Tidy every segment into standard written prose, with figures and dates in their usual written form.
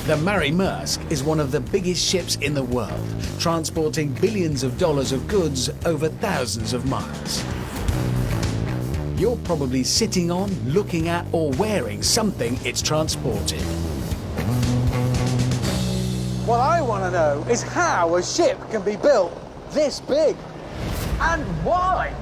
The Marie Maersk is one of the biggest ships in the world, transporting billions of dollars of goods over thousands of miles. You're probably sitting on, looking at, or wearing something it's transporting. What I want to know is how a ship can be built this big, and why.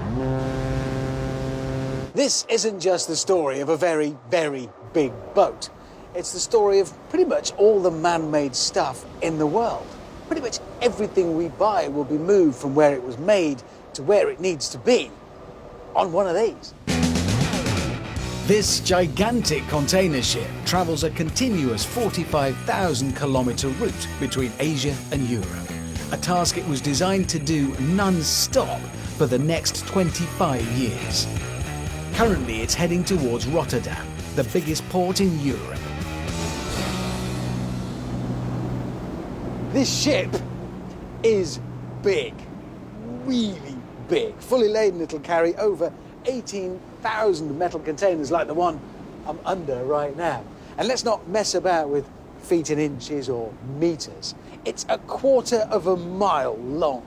This isn't just the story of a very, very big boat. It's the story of pretty much all the man-made stuff in the world. Pretty much everything we buy will be moved from where it was made to where it needs to be on one of these. This gigantic container ship travels a continuous 45,000 kilometre route between Asia and Europe, a task it was designed to do non-stop for the next 25 years. Currently it's heading towards Rotterdam, the biggest port in Europe. This ship is big, really big. Fully laden, it'll carry over 18,000 metal containers like the one I'm under right now. And let's not mess about with feet and inches or meters. It's 1/4 of a mile long.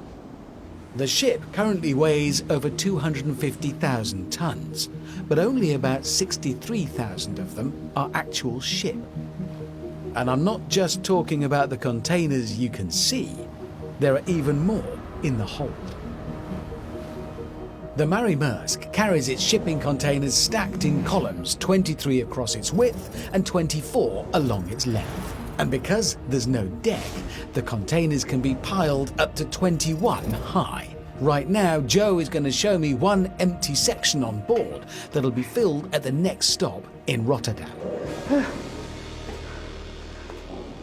The ship currently weighs over 250,000 tons, but only about 63,000 of them are actual ship. And I'm not just talking about the containers you can see. There are even more in the hold. The Marie Maersk carries its shipping containers stacked in columns, 23 across its width and 24 along its length. And because there's no deck, the containers can be piled up to 21 high. Right now, Joe is going to show me one empty section on board that'll be filled at the next stop in Rotterdam.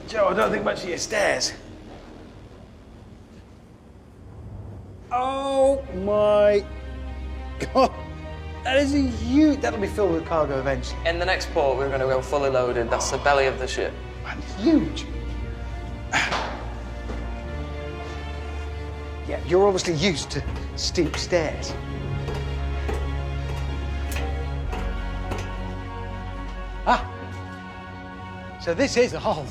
Joe, I don't think much of your stairs. Oh my God, that is a huge, that'll be filled with cargo eventually. In the next port, we're going to go fully loaded. That's the belly of the ship. Man, huge. Yeah, you're obviously used to steep stairs. Ah, so this is the hold.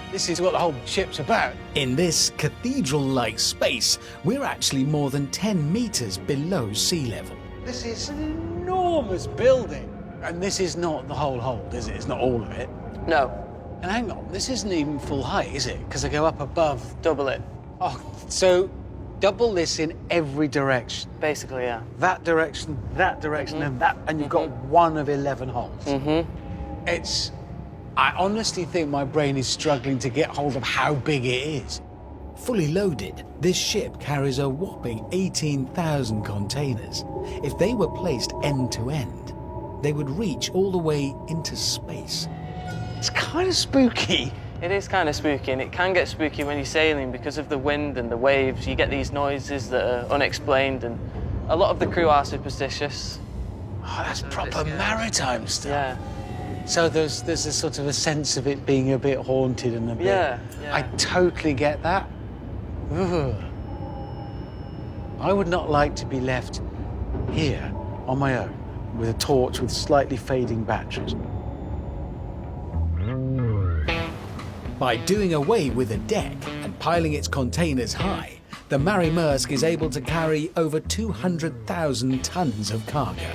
This is what the whole ship's about. In this cathedral-like space, we're actually more than 10 meters below sea level. This is an enormous building. And this is not the whole hold, is it? It's not all of it. No, And hang on, this isn't even full height, is it? Because I go up above. double it. Oh, so double this in every direction. Basically, yeah. That direction, and that, and you've got one of 11 holes. It's, I honestly think my brain is struggling to get hold of how big it is. Fully loaded, this ship carries a whopping 18,000 containers. If they were placed end to end, they would reach all the way into space. It's kind of spooky. It is kind of spooky, and it can get spooky when you're sailing because of the wind and the waves. You get these noises that are unexplained, and a lot of the crew are superstitious. Oh, that's proper maritime stuff. Yeah. So there's a sort of a sense of it being a bit haunted and a bit... Yeah. I totally get that. Ugh. I would not like to be left here on my own with a torch with slightly fading batteries. By doing away with a deck and piling its containers high, the Marie Maersk is able to carry over 200,000 tons of cargo.